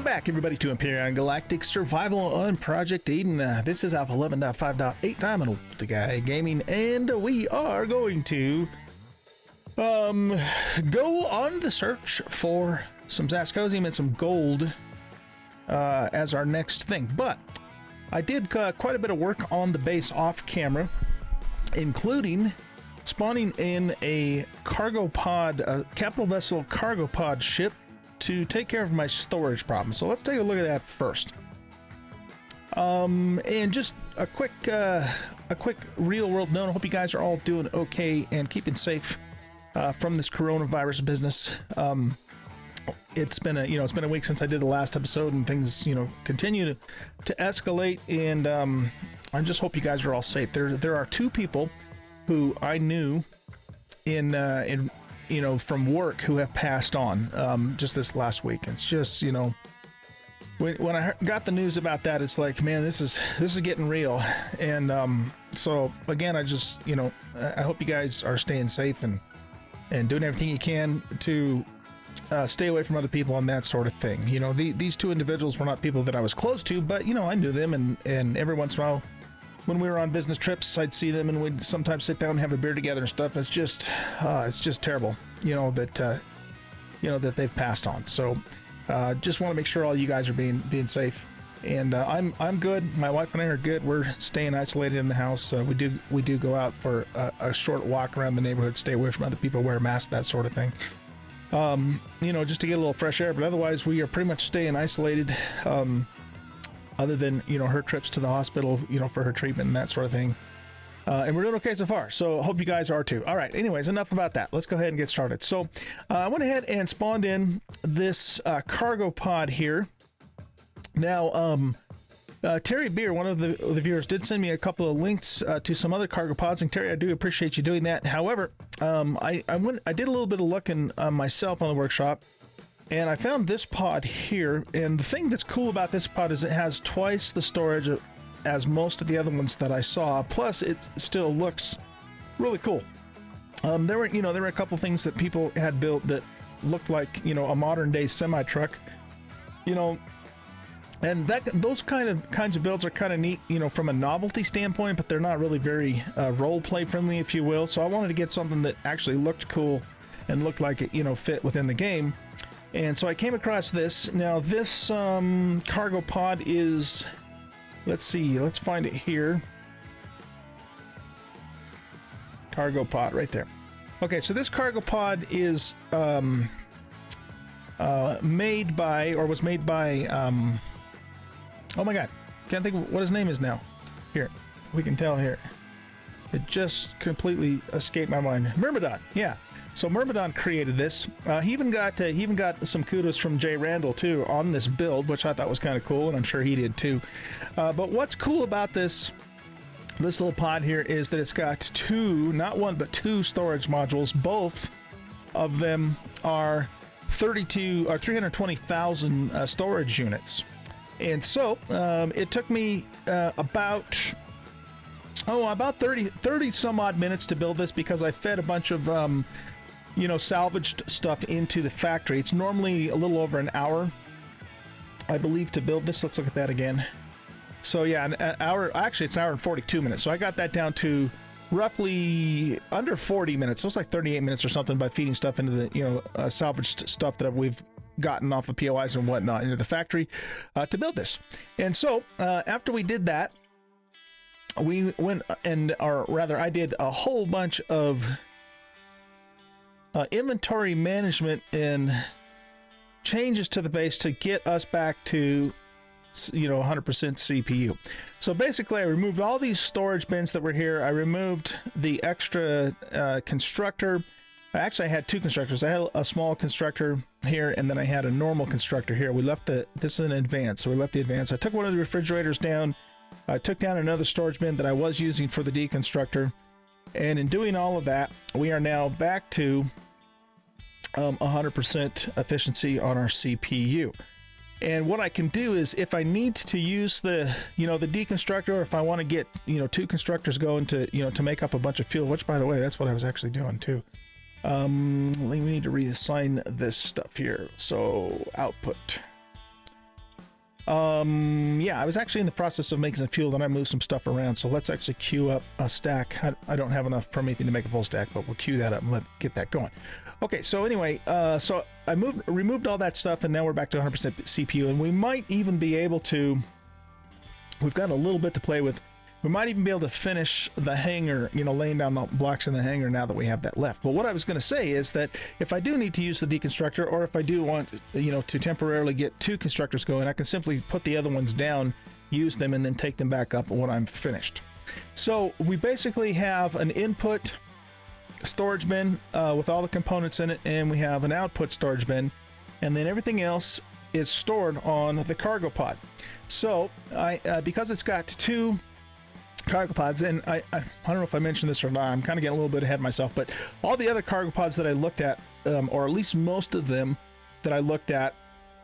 Welcome back, everybody, to Empyrion Galactic Survival-A11-Project Eden. This is Alpha 11.5.8. I'm an old guy gaming, and we are going to go on the search for some Zascosium and some gold as our next thing. But I did quite a bit of work on the base off camera, including spawning in a cargo pod, a capital vessel cargo pod ship to take care of my storage problem. So let's take a look at that first. And just a quick real world note. I hope you guys are all doing okay and keeping safe from this coronavirus business. It's been a week since I did the last episode, and things continue to escalate. And I just hope you guys are all safe. There are two people who I knew in from work who have passed on just this last week. It's just when I got the news about that, it's like, man, this is getting real. And so again, I just I hope you guys are staying safe and doing everything you can to stay away from other people and that sort of thing. These two individuals were not people that I was close to, but I knew them, and every once in a while when we were on business trips, I'd see them, and we'd sometimes sit down and have a beer together and stuff. It's just terrible, that they've passed on. So just want to make sure all you guys are being safe. And I'm good. My wife and I are good. We're staying isolated in the house. We do go out for a short walk around the neighborhood, stay away from other people, wear masks, that sort of thing. Just to get a little fresh air. But otherwise, we are pretty much staying isolated. Other than her trips to the hospital, for her treatment and that sort of thing. And we're doing okay so far, so I hope you guys are too. All right, anyways, enough about that. Let's go ahead and get started. So I went ahead and spawned in this cargo pod here. Now, Terry Beer, one of the viewers, did send me a couple of links to some other cargo pods, and Terry, I do appreciate you doing that. However, I did a little bit of looking myself on the workshop, and I found this pod here. And the thing that's cool about this pod is it has twice the storage as most of the other ones that I saw. Plus, it still looks really cool. There were a couple things that people had built that looked like a modern day semi truck. And those kinds of builds are kind of neat, from a novelty standpoint, but they're not really very role play friendly, if you will. So I wanted to get something that actually looked cool and looked like it fit within the game. And so I came across this. Now this cargo pod is, let's find it here. Cargo pod right there. Okay, so this cargo pod is made by oh my god, can't think of what his name is now. Here, we can tell here. It just completely escaped my mind. Myrmidon, yeah. So Myrmidon created this. He even got some kudos from Jay Randall too on this build, which I thought was kind of cool, and I'm sure he did too. But what's cool about this little pod here is that it's got two, not one, but two storage modules. Both of them are 320,000 storage units. And so it took me about 30 some odd minutes to build this, because I fed a bunch of salvaged stuff into the factory. It's normally a little over an hour, I believe, to build this. Let's look at that again. So yeah, an hour. Actually, it's an hour and 42 minutes. So I got that down to roughly under 40 minutes. So it's like 38 minutes or something by feeding stuff into the salvaged stuff that we've gotten off of POIs and whatnot into the factory to build this. And so after we did that, we went I did a whole bunch of inventory management and changes to the base to get us back to 100% CPU. So basically, I removed all these storage bins that were here. I removed the extra constructor. Actually, I had two constructors. I had a small constructor here, and then I had a normal constructor here. We left this is an advance, so we left the advance. I took one of the refrigerators down. I took down another storage bin that I was using for the deconstructor. And in doing all of that, we are now back to 100% efficiency on our CPU. And what I can do is, if I need to use the deconstructor, or if I want to get two constructors going to to make up a bunch of fuel, which, by the way, that's what I was actually doing too. We need to reassign this stuff here. So output. Yeah, I was actually in the process of making some fuel, then I moved some stuff around. So let's actually queue up a stack. I don't have enough Promethean to make a full stack, but we'll queue that up and get that going. Okay, so anyway, so I removed all that stuff, and now we're back to 100% CPU, and we might even be able to, we've got a little bit to play with. We might even be able to finish the hangar, you know, laying down the blocks in the hangar now that we have that left. But what I was going to say is that if I do need to use the deconstructor, or if I do want, you know, to temporarily get 2 constructors going, I can simply put the other ones down, use them, and then take them back up when I'm finished. So we basically have an input storage bin with all the components in it, and we have an output storage bin, and then everything else is stored on the cargo pod. So because it's got 2 cargo pods, and I don't know if I mentioned this or not, I'm kind of getting a little bit ahead of myself, but all the other cargo pods that I looked at, or at least most of them that I looked at,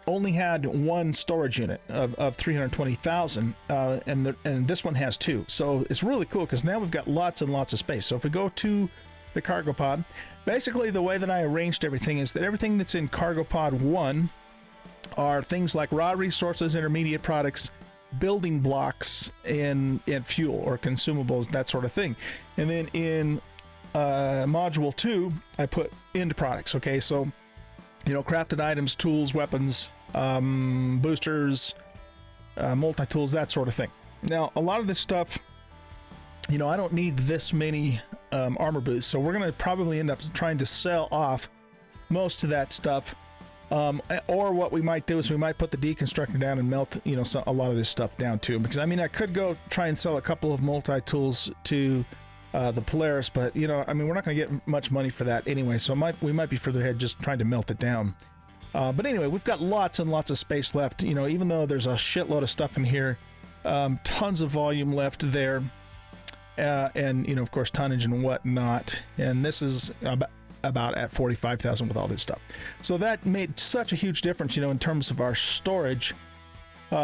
only had 1 storage unit of 320,000, and this one has 2. So it's really cool because now we've got lots and lots of space. So if we go to the cargo pod, basically the way that I arranged everything is that everything that's in cargo pod 1 are things like raw resources, intermediate products, building blocks, and fuel or consumables, that sort of thing. And then in module 2, I put end products. Okay, so you know, crafted items, tools, weapons, boosters, multi-tools, that sort of thing. Now, a lot of this stuff, you know, I don't need this many armor boosts, so we're going to probably end up trying to sell off most of that stuff. Or what we might do is we might put the deconstructor down and melt, you know, a lot of this stuff down too. Because I mean, I could go try and sell a couple of multi-tools to the Polaris, but you know, I mean, we're not going to get much money for that anyway. So we might be further ahead just trying to melt it down. But anyway, we've got lots and lots of space left. You know, even though there's a shitload of stuff in here, tons of volume left there, and you know, of course, tonnage and whatnot. And this is about at 45,000 with all this stuff. So that made such a huge difference, you know, in terms of our storage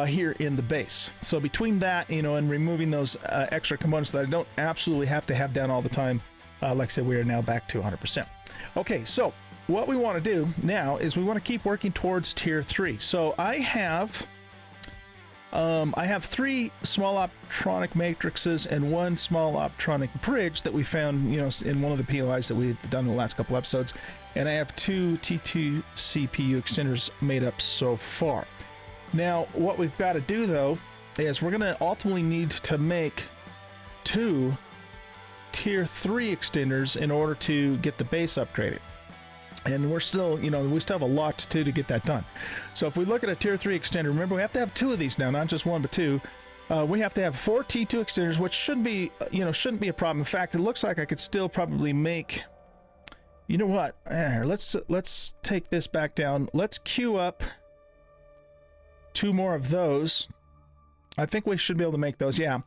here in the base. So between that, you know, and removing those extra components that I don't absolutely have to have down all the time, like I said, we are now back to 100%. Okay, so what we want to do now is we want to keep working towards tier 3. So I have 3 small optronic matrices and 1 small optronic bridge that we found, you know, in one of the POIs that we've done in the last couple episodes, and I have 2 T2 CPU extenders made up so far. Now, what we've got to do though is we're going to ultimately need to make 2 tier 3 extenders in order to get the base upgraded. And we're still, you know, we still have a lot to do to get that done. So if we look at a tier 3 extender, remember we have to have 2 of these now, not just 1 but 2. We have to have 4 T2 extenders, which shouldn't be, you know, shouldn't be a problem. In fact, it looks like I could still probably make, you know what? Let's take this back down. Let's queue up 2 more of those. I think we should be able to make those. Yeah.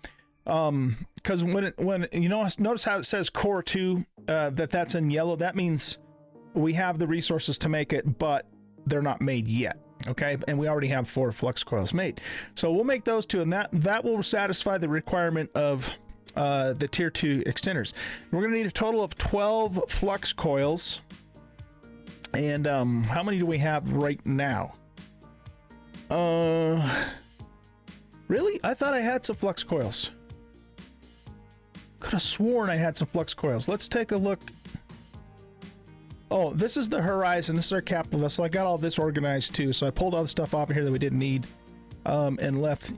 Because when you know, notice how it says core 2, that's in yellow. That means we have the resources to make it, but they're not made yet. Okay, and we already have 4 flux coils made, so we'll make those 2, and that will satisfy the requirement of the tier 2 extenders. We're going to need a total of 12 flux coils, and how many do we have right now? Really? I thought I had some flux coils. Could have sworn I had some flux coils. Let's take a look. Oh, this is the Horizon. This is our capital vessel. I got all this organized too, so I pulled all the stuff off of here that we didn't need, and left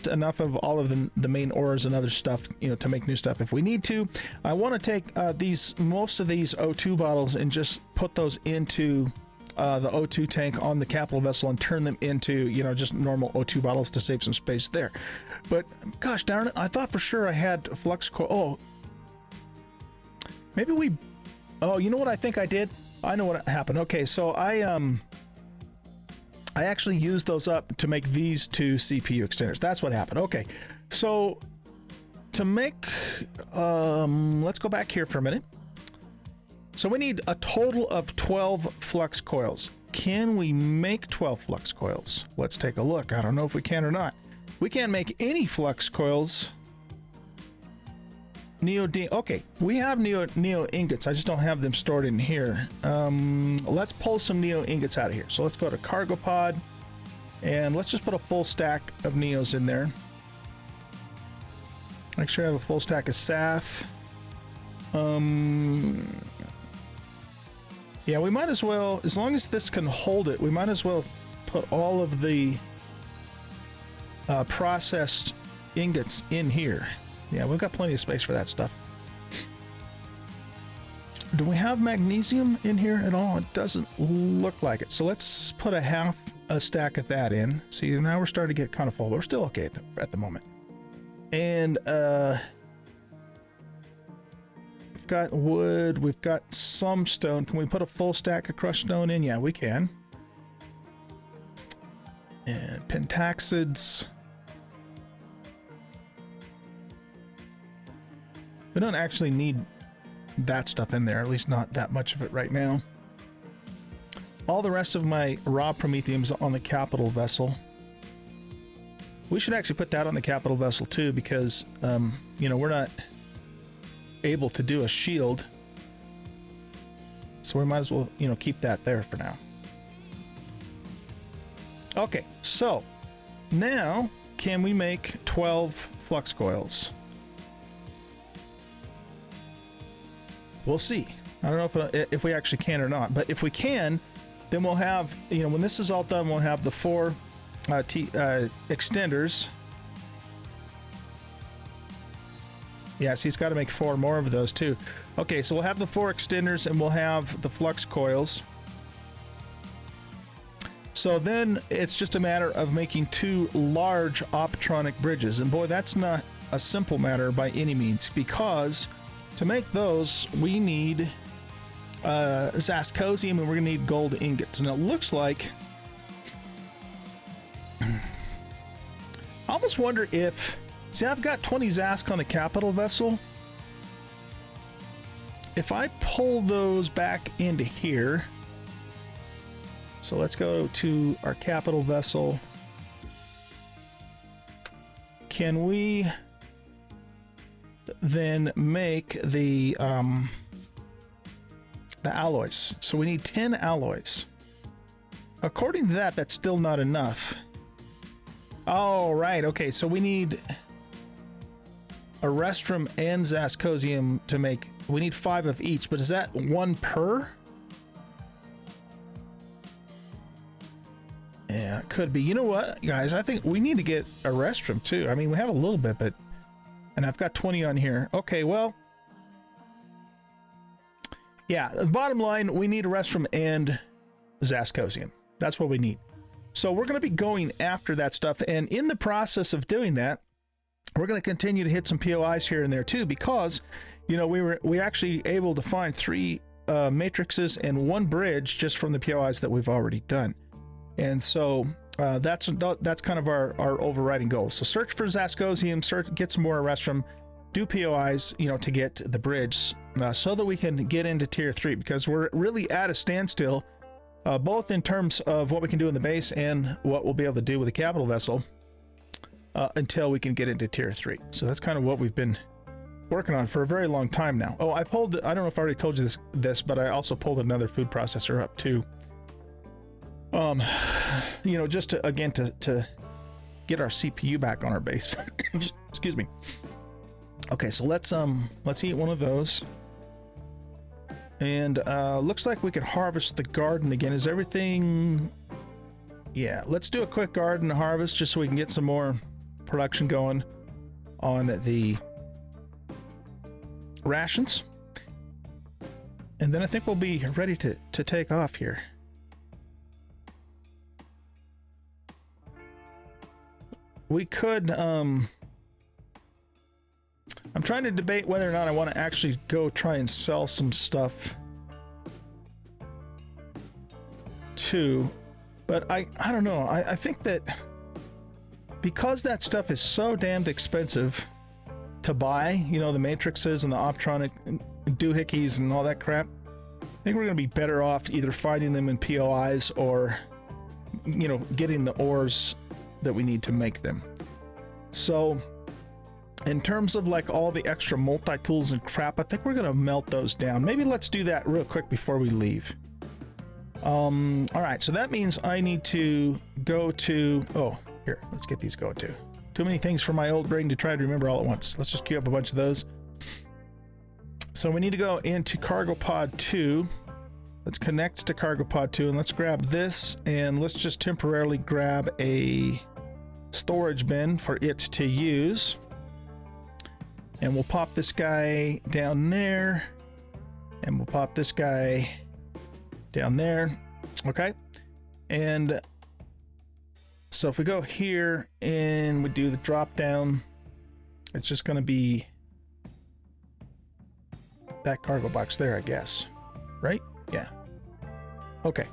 enough of all of the main ores and other stuff, you know, to make new stuff if we need to. I want to take most of these O2 bottles and just put those into the O2 tank on the capital vessel and turn them into, you know, just normal O2 bottles to save some space there. But gosh darn it, I thought for sure I had flux coil. Oh, maybe we. Oh, you know what I think I did? I know what happened. Okay, so I actually used those up to make these 2 CPU extenders. That's what happened. Okay, so to make, let's go back here for a minute. So we need a total of 12 flux coils. Can we make 12 flux coils? Let's take a look. I don't know if we can or not. We can't make any flux coils. Okay, we have neo ingots. I just don't have them stored in here. Let's pull some neo ingots out of here. So let's go to cargo pod, And let's just put a full stack of Neos in there. Make sure I have a full stack of Sath. Yeah, we might as well, as long as this can hold it, we might as well put all of the processed ingots in here. Yeah, we've got plenty of space for that stuff. Do we have magnesium in here at all? It doesn't look like it. So let's put a half a stack of that in. See, now we're starting to get kind of full, but we're still okay at the moment. And we've got wood, we've got some stone. Can we put a full stack of crushed stone in? Yeah, we can. And pentaxids. We don't actually need that stuff in there, at least not that much of it right now. All the rest of my raw promethium's on the capital vessel. We should actually put that on the capital vessel too, because you know, we're not able to do a shield, so we might as well, you know, keep that there for now. Okay, so now can we make 12 flux coils? We'll see. I don't know if we actually can or not, but if we can, then we'll have, you know, when this is all done, we'll have the 4 extenders. Yeah, so he's got to make 4 more of those too. Okay, so we'll have the 4 extenders and we'll have the flux coils. So then it's just a matter of making 2 large optronic bridges. And boy, that's not a simple matter by any means, because to make those, we need Zascosium, and we're going to need gold ingots. And it looks like... I almost wonder if... See, I've got 20 Zask on the capital vessel. If I pull those back into here... So let's go to our capital vessel. Can we then make the alloys? So we need 10 alloys. According to that, that's still not enough. Oh, right. Okay, so we need a restrum and Zascosium to make... We need 5 of each, but is that 1 per? Yeah, it could be. You know what, guys? I think we need to get a restrum too. I mean, we have a little bit, but... And I've got 20 on here. Okay, well... Yeah, the bottom line, we need a restrum and Zascosium. That's what we need. So we're going to be going after that stuff. And in the process of doing that, we're going to continue to hit some POIs here and there too, because, you know, we actually able to find 3 matrices and 1 bridge just from the POIs that we've already done. And so that's kind of our overriding goal. So search for Zascosium, get some more restrum, do POIs, you know, to get the bridge, so that we can get into tier 3, because we're really at a standstill, both in terms of what we can do in the base and what we'll be able to do with the capital vessel, until we can get into tier 3. So that's kind of what we've been working on for a very long time now. Oh, I don't know if I already told you this, but I also pulled another food processor up too. You know, just to, again, to get our CPU back on our base. Excuse me. Okay, so let's eat one of those. And looks like we could harvest the garden again. Is everything... Yeah, let's do a quick garden harvest just so we can get some more production going on the rations. And then I think we'll be ready to take off here. We could, I'm trying to debate whether or not I want to actually go try and sell some stuff too, but I don't know. I think that because that stuff is so damned expensive to buy, you know, the matrices and the optronic doohickeys and all that crap, I think we're going to be better off either finding them in POIs or, you know, getting the ores that we need to make them. So in terms of like all the extra multi-tools and crap, I think we're gonna melt those down. Maybe let's do that real quick before we leave. All right, so that means I need to go to, oh, here, let's get these going too. Too many things for my old brain to try to remember all at once. Let's just queue up a bunch of those. So we need to go into cargo pod 2. Let's connect to cargo pod 2 and let's grab this, and let's just temporarily grab a storage bin for it to use. And we'll pop this guy down there, and we'll pop this guy down there. Okay, and so if we go here and we do the drop down, it's just going to be that cargo box there, I guess, right? Yeah. Okay.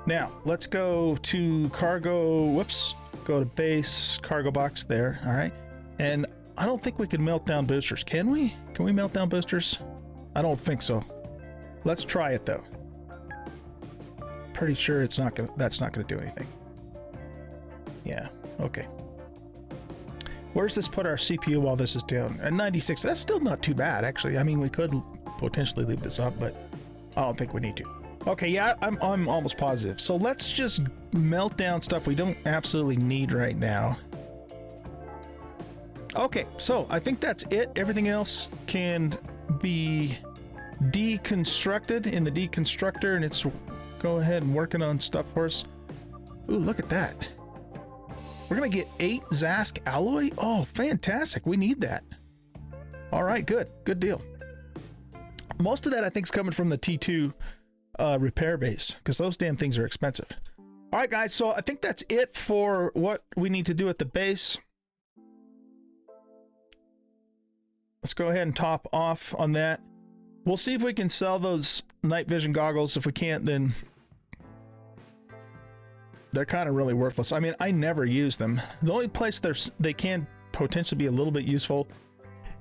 Now let's go to cargo. Whoops. Go to base, cargo box there. All right. And I don't think we can melt down boosters. Can we? Can we melt down boosters? I don't think so. Let's try it though. Pretty sure it's not gonna. That's not gonna do anything. Yeah. Okay. Where's this put our CPU while this is down? At 96. That's still not too bad, actually. I mean, we could potentially leave this up, but I don't think we need to. Okay, yeah, I'm almost positive. So let's just melt down stuff we don't absolutely need right now. Okay, so I think that's it. Everything else can be deconstructed in the deconstructor, and it's go ahead and working on stuff for us. Ooh, look at that. We're gonna get 8 Zask alloy. Oh, fantastic. We need that. All right, good deal. Most of that I think is coming from the T2 repair base, because those damn things are expensive. All right, guys, so I think that's it for what we need to do at the base. Let's go ahead and top off on that. We'll see if we can sell those night vision goggles. If we can't, then they're kind of really worthless. I mean, I never use them. The only place they can potentially be a little bit useful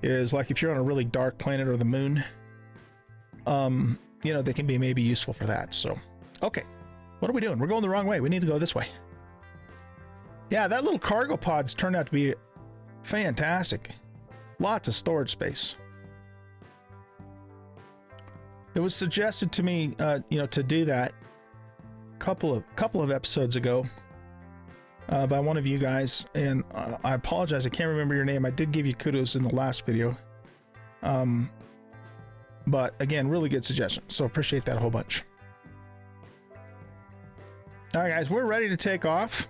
is like if you're on a really dark planet or the moon. You know, they can be maybe useful for that. So, okay. What are we doing? We're going the wrong way. We need to go this way. Yeah, that little cargo pod's turned out to be fantastic. Lots of storage space. It was suggested to me, you know, to do that couple of episodes ago by one of you guys, and I apologize, I can't remember your name. I did give you kudos in the last video, but again, really good suggestion, so appreciate that a whole bunch. All right, guys, we're ready to take off,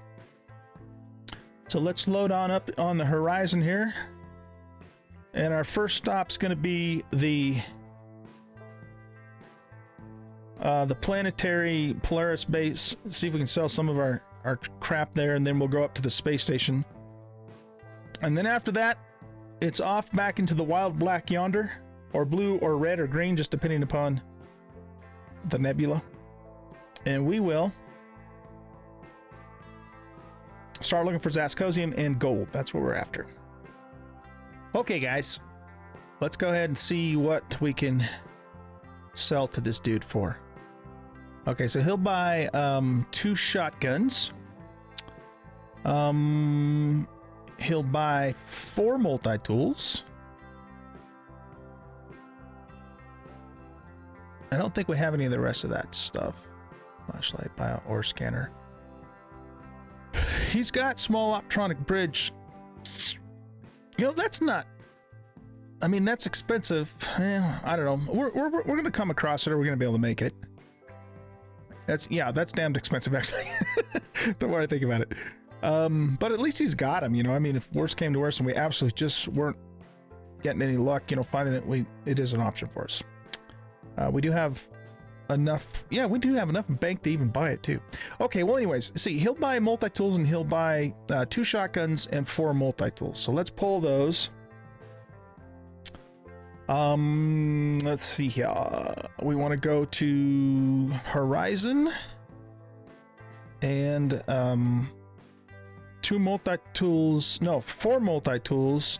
so let's load on up on the horizon here, and our first stop's going to be the planetary Polaris base. See if we can sell some of our crap there, and then we'll go up to the space station. And then after that, it's off back into the wild black yonder, or blue or red or green, just depending upon the nebula. And we will start looking for Zascosium and gold. That's what we're after. Okay, guys, let's go ahead and see what we can sell to this dude for. Okay, so he'll buy 2 shotguns. He'll buy 4 multi-tools. I don't think we have any of the rest of that stuff. Flashlight, bio, ore scanner. He's got small optronic bridge. You know, that's not, I mean, that's expensive. I don't know. We're going to come across it, or we're going to be able to make it. That's damned expensive, actually. The more I think about it. But at least he's got them, you know. I mean, if worse came to worse and we absolutely just weren't getting any luck, you know, finding it is an option for us. We do have enough. Yeah, we do have enough bank to even buy it too. Okay, well, anyways, see, he'll buy multi-tools, and he'll buy 2 shotguns and 4 multi-tools. So let's pull those. Let's see here. We want to go to Horizon and 2 multi-tools. No, 4 multi-tools.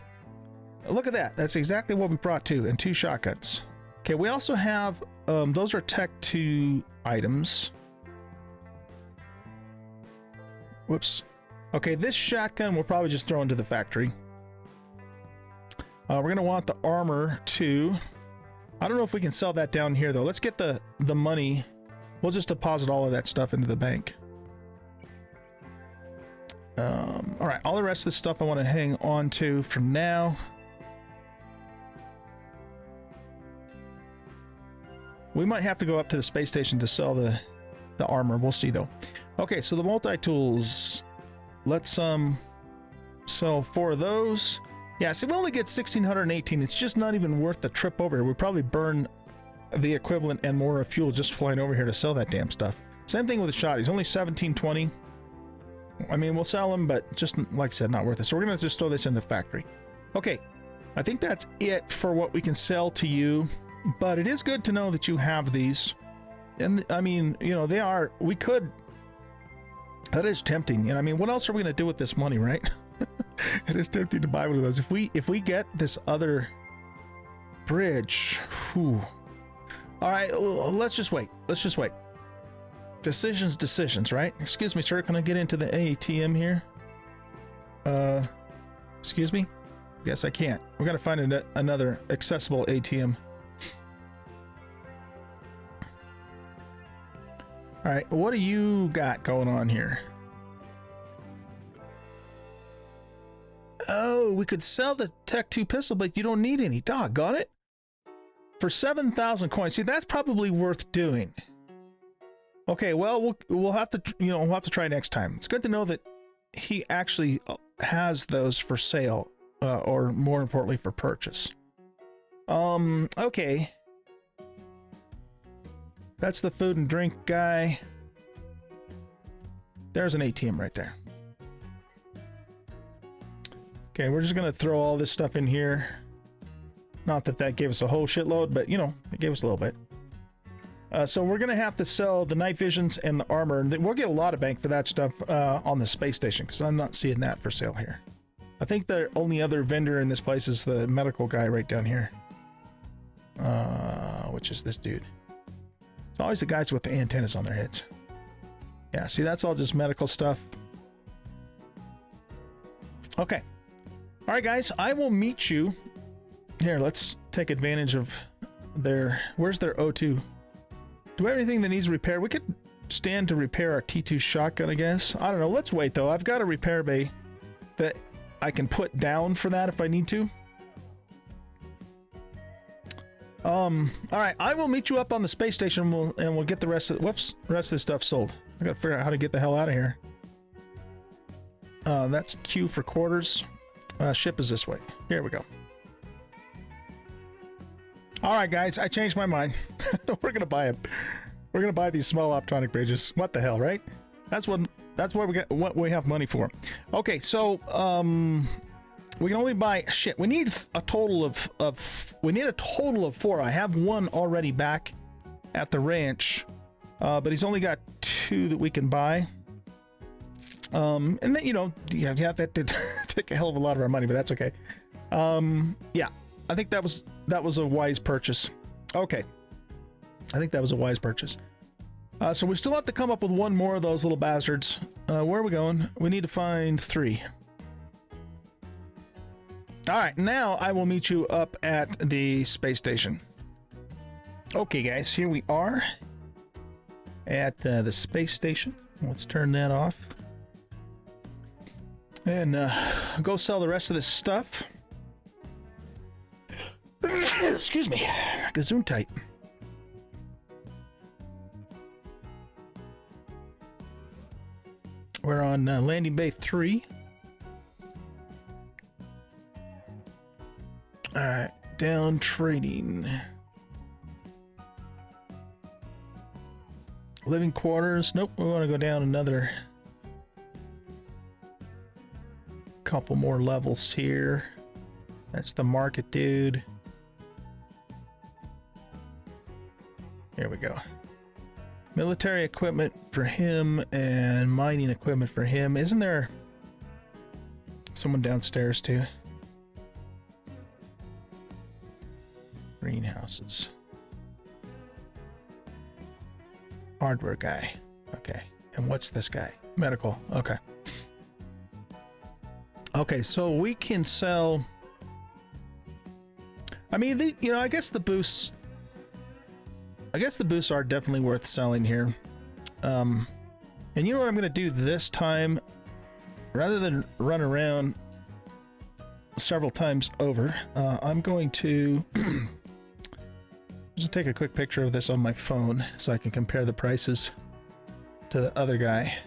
Look at that. That's exactly what we brought too, and 2 shotguns. Okay, we also have those are Tech 2 items. Whoops. Okay, this shotgun we'll probably just throw into the factory. We're going to want the armor too. I don't know if we can sell that down here though. Let's get the money. We'll just deposit all of that stuff into the bank. All right, all the rest of the stuff I want to hang on to for now. We might have to go up to the space station to sell the armor. We'll see though. Okay, so the multi-tools. Let's sell 4 of those. Yeah, see, we only get 1,618. It's just not even worth the trip over here. We probably burn the equivalent and more of fuel just flying over here to sell that damn stuff. Same thing with the shot. He's only 1720. I mean, we'll sell them, but just like I said, not worth it. So we're gonna just throw this in the factory. Okay, I think that's it for what we can sell to you. But it is good to know that you have these. And I mean, you know, they are, we could, that is tempting. And I mean, what else are we going to do with this money, right? It is tempting to buy one of those. If we get this other bridge, whew. All right, let's just wait. Let's just wait. Decisions, right? Excuse me, sir. Can I get into the ATM here? Excuse me? Yes, I can't. We're going to find another accessible ATM. All right, what do you got going on here? Oh, we could sell the Tech 2 pistol, but you don't need any. Doggone it. For 7,000 coins. See, that's probably worth doing. Okay, well, we'll have to, you know, we'll have to try next time. It's good to know that he actually has those for sale, or more importantly, for purchase. Okay. That's the food and drink guy. There's an ATM right there. Okay, we're just gonna throw all this stuff in here. Not that that gave us a whole shitload, but you know, it gave us a little bit. So we're gonna have to sell the night visions and the armor, and we'll get a lot of bank for that stuff on the space station, because I'm not seeing that for sale here. I think the only other vendor in this place is the medical guy right down here. Which is this dude. It's always the guys with the antennas on their heads. Yeah, see, that's all just medical stuff. Okay. All right, guys, I will meet you. Here, let's take advantage of their... Where's their O2? Do we have anything that needs repair? We could stand to repair our T2 shotgun, I guess. I don't know. Let's wait, though. I've got a repair bay that I can put down for that if I need to. All right, I will meet you up on the space station, and we'll get the rest of this stuff sold. I gotta figure out how to get the hell out of here. That's Q for quarters. Ship is this way. Here we go. All right, guys, I changed my mind. We're gonna buy it. We're gonna buy these small optronic bridges. What the hell, right? That's what we got. What we have money for. Okay, so we can only buy shit. We need a total of we need a total of 4. I have 1 already back at the ranch, but he's only got 2 that we can buy. And then, you know, yeah, that did take a hell of a lot of our money, but that's okay. Yeah, I think that was a wise purchase. Okay, I think that was a wise purchase. So we still have to come up with 1 more of those little bastards. Where are we going? We need to find 3. All right, now I will meet you up at the space station. Okay, guys, here we are at the space station. Let's turn that off. And go sell the rest of this stuff. Excuse me. Gesundheit. We're on landing bay 3. All right, down trading. Living quarters. Nope, we want to go down another couple more levels here. That's the market dude. Here we go. Military equipment for him and mining equipment for him. Isn't there someone downstairs too? Greenhouses. Hardware guy. Okay. And what's this guy? Medical. Okay. Okay, so we can sell... I mean, you know, I guess the boosts I guess the boosts are definitely worth selling here. And you know what I'm going to do this time? Rather than run around several times over, I'm going to just take a quick picture of this on my phone so I can compare the prices to the other guy.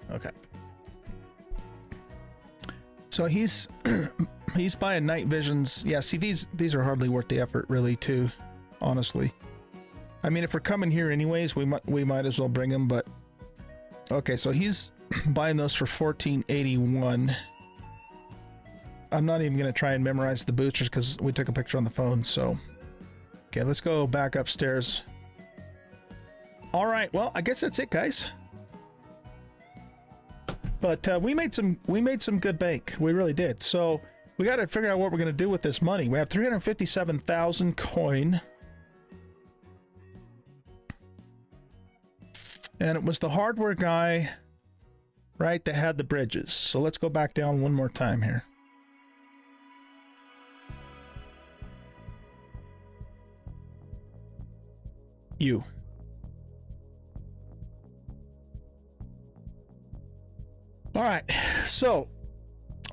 Okay. So he's he's buying night visions. Yeah, see, these are hardly worth the effort, really, too, honestly. I mean, if we're coming here anyways, we might as well bring them, but okay, so he's buying those for $14.81. I'm not even going to try and memorize the boosters because we took a picture on the phone, so okay, let's go back upstairs. All right, well, I guess that's it, guys. But we made some good bank. We really did. So we got to figure out what we're going to do with this money. We have 357,000 coin. And it was the hardware guy, right, that had the bridges. So let's go back down one more time here. You. All right, so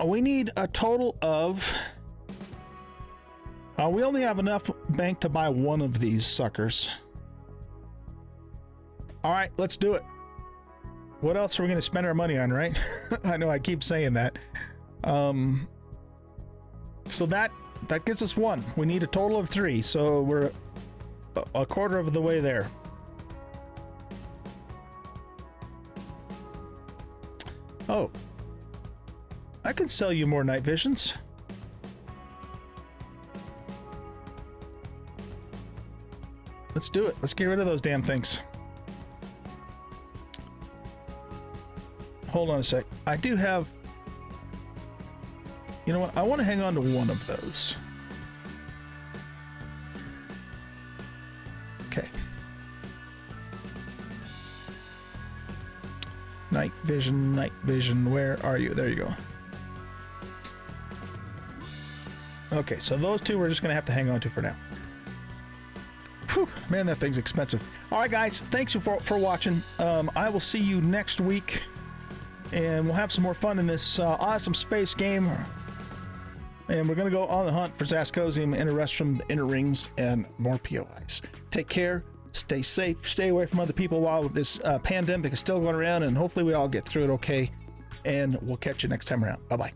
we need a total of... we only have enough bank to buy one of these suckers. All right, let's do it. What else are we going to spend our money on, right? I know I keep saying that. So that gets us one. We need a total of 3, so we're a quarter of the way there. Oh, I can sell you more night visions. Let's do it. Let's get rid of those damn things. Hold on a sec. I do have... You know what? I want to hang on to one of those. Okay. Night vision, where are you? There you go. Okay, so those two we're just going to have to hang on to for now. Whew, man, that thing's expensive. All right, guys, thanks for watching. I will see you next week, and we'll have some more fun in this awesome space game. And we're going to go on the hunt for Zascosium, Inner Restrum, Inner Rings, and more POIs. Take care. Stay safe, stay away from other people while this pandemic is still going around, and hopefully we all get through it okay. And we'll catch you next time around. Bye-bye.